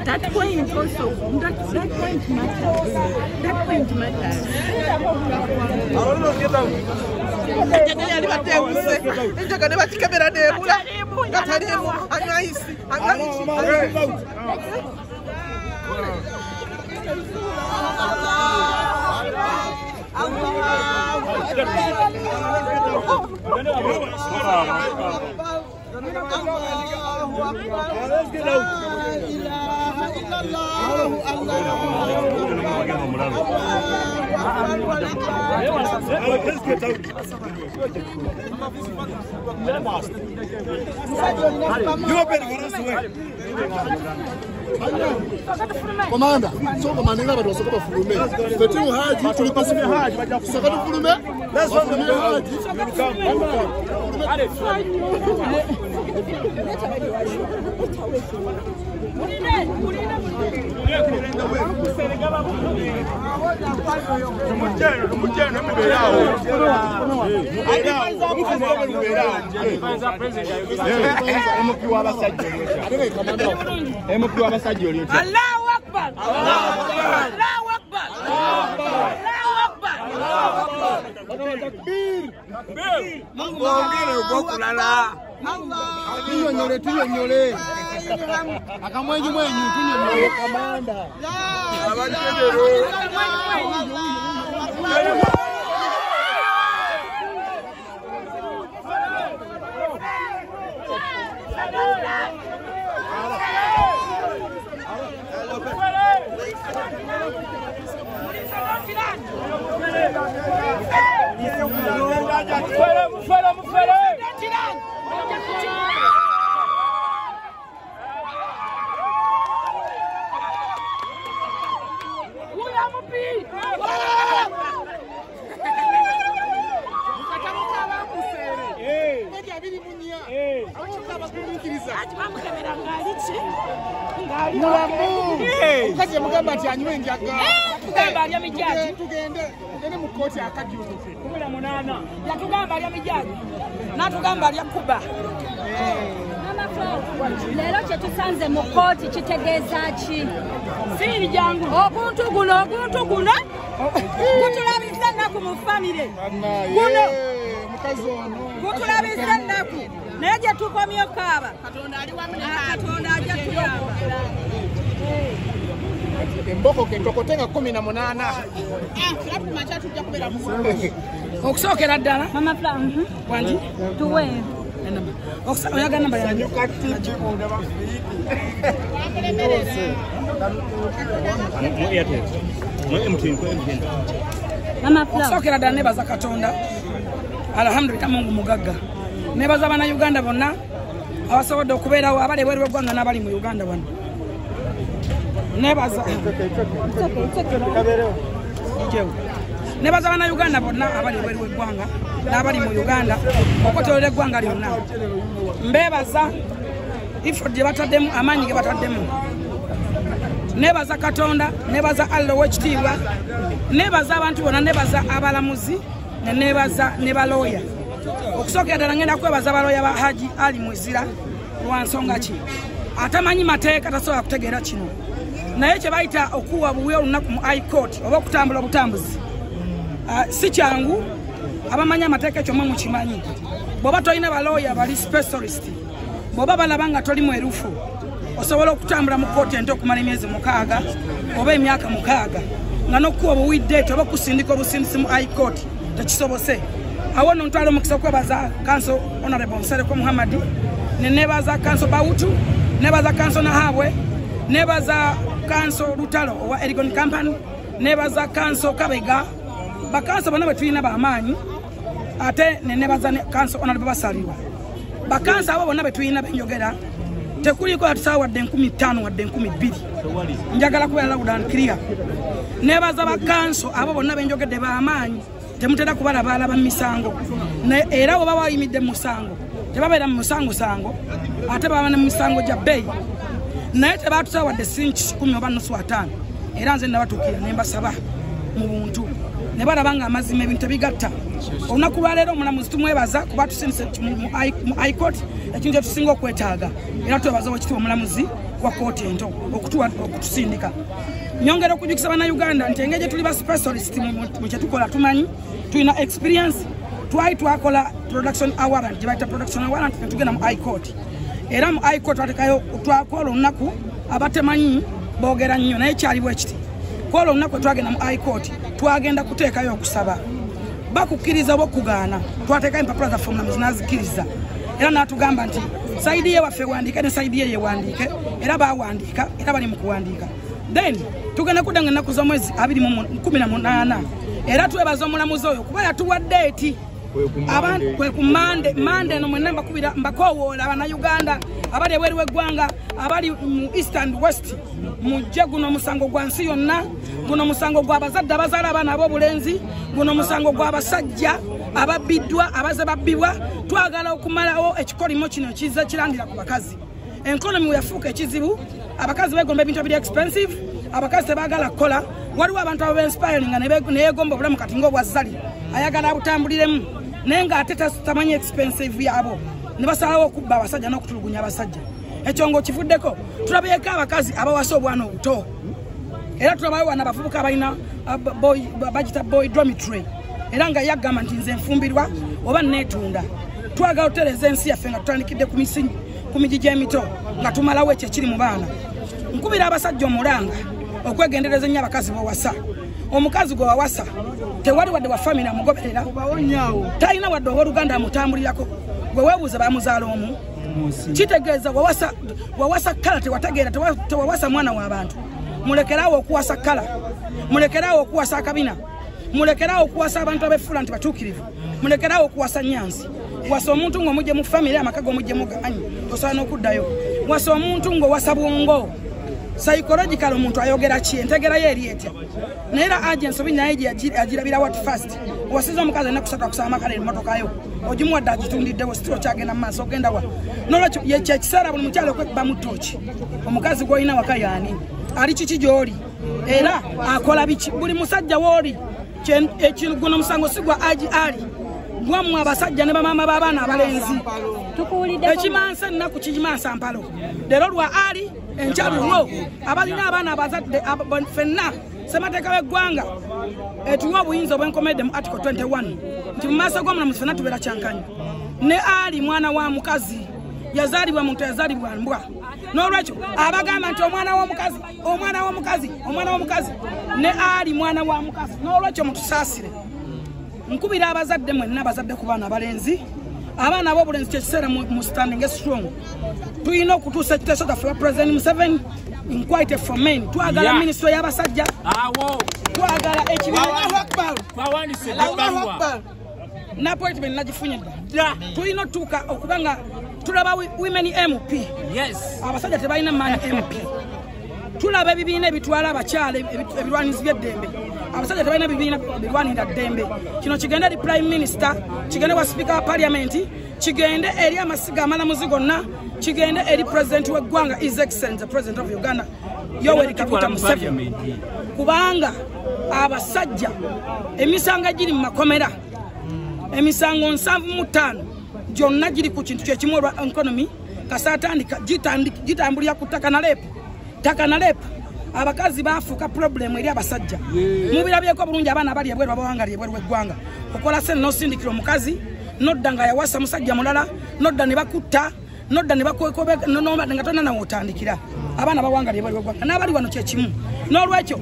That point also, that point matters. That point matters. Commander, so commanding about was a fulume. The two hard you to pass me hard, but so got fulume. That's what we hard. Allahu Akbar! Allahu Akbar! Allahu Akbar! Allahu Akbar! Tunyonyole. Akamwenyu mwenyu tunyonyole kamanda. Ukaje mugamba ati anywe njaga Tugamba alya mijaji. tugende mu koti akadiyo 18 yatugamba alya mijaji natugamba alya kuba. Lero kye tusanze mu kooti kitegeeza ki? Siri jangu okuntu guno kutulabisa ennaku mu famire guno mukazi ono kutulabisa ennaku naye gye tukomye kaaba Katonda ali wamu ne Katonda ajja tuyamba. emboko ke tokotenga 18 okusookera ddala Mama Fla, wangi tuwe. oyaga namba yange Mama Fla. okusookera ddala nebaza Katonda alhamdulillah Mungu mugagga nebaza bana Uganda bonna abasobodde okubeerawo abali ebweru w'eggwanga n'abali mu Uganda wano nebaza bana Uganda bonna abali ebweru w'eggwanga n'abali mu Uganda okutolera eggwanga lyonna mbebaza ifo gye bataddemu amaanyi ge bataddemu nebaza Katonda nebaza Allah w'ekitiibwa nebaza abantu bonna nebaza abalamuzi nebaza ne balooya okusookera ddala ngenda kwebaza balooya ba Haji Ali Mwizira lwa nsonga ki atamanyi mateeka tasobola kutegeera kino naye kye bayita okuwa buwe olunaku mu high court oba okutambula obutambuzi si kyangu abamanyi amateeka ekyo mwe mukimanyi bw'oba tolina balooya bali specialist bw'oba balaba nga toli mwerufu osobola okutambula mu kooti ente okumala emyezi 6 oba emyaka 6 nga n'okuwa obuwiddeeti oba okusindika obusindisi mu high court tekisobose awo no ntwala omukisa okwebaza Council Honorable Nsereko Muhammad nebaza Council Bawutu nebaza Council Nahabwe nebaza Council Lutalo owa Erigon Company nebaza Council Kabega bakanso bonna betulina bamaanyi ate nebaza Council Honorable Basalirwa bakanso abo bonna betulina benjogera tekuliko atusawa wadde 15 wadde 12 njagala kubeera loud and clear nebaza bakanso abo bonna benjogedde bamaanyi temutera kubalaba alaba misango era oba bayimidde mu musango tebabeera mu musango ate baba ne misango gya bbeeyi naye tebatusawa wadde sinki 10 oba nusu 5 era nze nabatuukira ne mbasaba mu buntu ne balabanga amazima ebintu bigatta olunaku lwa leero omulamuzi tumwebaza kuba tusinise mu high court ekintu etusinga okwetaaga era twebaza wekitiibwa omulamuzi wa kooti ento okutusindika nyongera okujjukisa bannayuganda nti engeri gye tuli ba specialist mu kyetukola tumanyi tulina experience twali twakola production award gye bayita production award ne tugenda mu high court era mu high court twatekayo twakola olunaku abatemanyi boogera nnyo naye kyali bwe kiti kola olunaku twagenda mu high court twagenda kuteekayo okusaba bakukkiriza bokugaana twateekayo empapula zaffe omulamuzi n'azikiriza era n'atugamba nti saidi ye waffe wandiike ne saidi ye yewandiike era bawandiika era bali mu kuwandiika then tugenda kudda nga ennaku z'omwezi 2018 era twebaza omulamuzi oyo kuba yatuwadde eti kwe ku mande no mwenna mbakoowoola abannayuganda abali ebweru w'eggwanga abali mu east and west mujje guno omusango gwa nsi yonna guno omusango gw'abazadde abazaala abaana ab'obulenzi guno omusango gw'abasajja ababbiddwa abaze babbibwa twagala okumalawo ekikolimo kino ekiza kirandira ku bakazi enkonomi weyafuuka ekizibu abakazi begomba ebintu ebiri expensive abakazi tebaagala kukola waliwo abantu abainspiringa neyegomba obulamu kati ng'obwazzali ayagala abutambuliremu naye ng'ate tamanyi expensive yabo ne basalawo okubba abasajja n'okutulugunya abasajja ekyo ng'okivuddeko tulabyeko abakazi abawasa obwana obuto era tulabayo wana abavubuka abalina bagita boy dormitory era nga yagamba nti nze nfumbirwa oba neetunda twagala otereza ensi yaffe nga tutandikidde ku migi gy'emito nga tumalawo ekyo ekiri mu baana nkubira abasajja omulanga okwegendereza ennyo abakazi b'owasa omukazi gwe wawasa tewali wadde wa famire amugoberera talina wadde owooluganda amutambulirako gwe weebuuza bamuzaala omu kitegeeza wawasa kala tewategeera tewawasa mwana w'abantu mulekerawo okuwasa kala mulekerawo okuwasa akabina mulekerawo okuwasa abantu abefula nti batuukirivu mulekerawo okuwasa nyansi wasa omuntu ng'omujje mu famire amaka g'omujje mugamanyi osobola n'okuddayo wasa omuntu ng'owasa bwongo psychological omuntu ayogera ki entegera ye eri etya naye era agency obi naye agirabira what first wasiza omukazi alina kusatu akusaba amakala emmotokayo ogimuwadde agitundiddewo sitiro kyagenda mu maaso ogenda wa nolwekyo kyekiseera buli mukyalo okwekuba mu ttooki omukazi gw'olina waka yaani ali kiki gy'oli era akola biki buli musajja w'oli guno omusango si gwa agi ali gwammwe abasajja ne bamaama b'abaana abalenzi ekimansa ennaku kigimansa mpalo leero lwa ali enkyalulwo abalina abaana abazadde ffenna ssemateeka w'eggwanga etuwa obuyinza obwenkomedde mu article 21 nti mu maaso g'omulamuzi ffenna tubeera kyankanyi ne ali mwana wa mukazi yazaalibwa muntu yazaalibwa mbwa n'olwekyo abagamba nti omwana w'omukazi ne ali mwana wa mukazi n'olwekyo mutusaasire nkubira abazadde mwenna abazadde ku baana abalenzi abaana ab'obulenzi kyekiseera mu standing strong tulina okutuusa ekiteeso kyaffe wa president Museveni inquite for men twagala minisitule y'abasajja twagala n'appointment nagifunyidde tulina otuuka okuba nga tulaba women MP abasajja tebalina maanyi MP tulaba ebibiina ebitwala abakyala ebirwanizi by'eddembe abasajja tebalina bibiina birwanirira ddembe kino kigende eri prime minister kigende wa speaker wa parliament kigende eri amasiga amalamuzi gonna kigende eri president w'eggwanga his excellency president of Uganda Yoweri Kaguta Museveni kubanga abasajja emisango giri mu makomera emisango 75 gyonna giri ku kintu kyekimu olwa economy kasatandika gitambulira ku ttaka na lepu abakazi bafuuka problem eri abasajja mubirabyeko bulungi abaana abali ebweru abawangali ebweru w'eggwanga okola sente n'osindikira omukazi nodda nga yawasa musajja mulala nodda ne bakutta nodda ne bakwekobe nga tonna nawe otandikira abaana bawangali ebweru w'eggwanga n'abali wano kyekimu n'olwekyo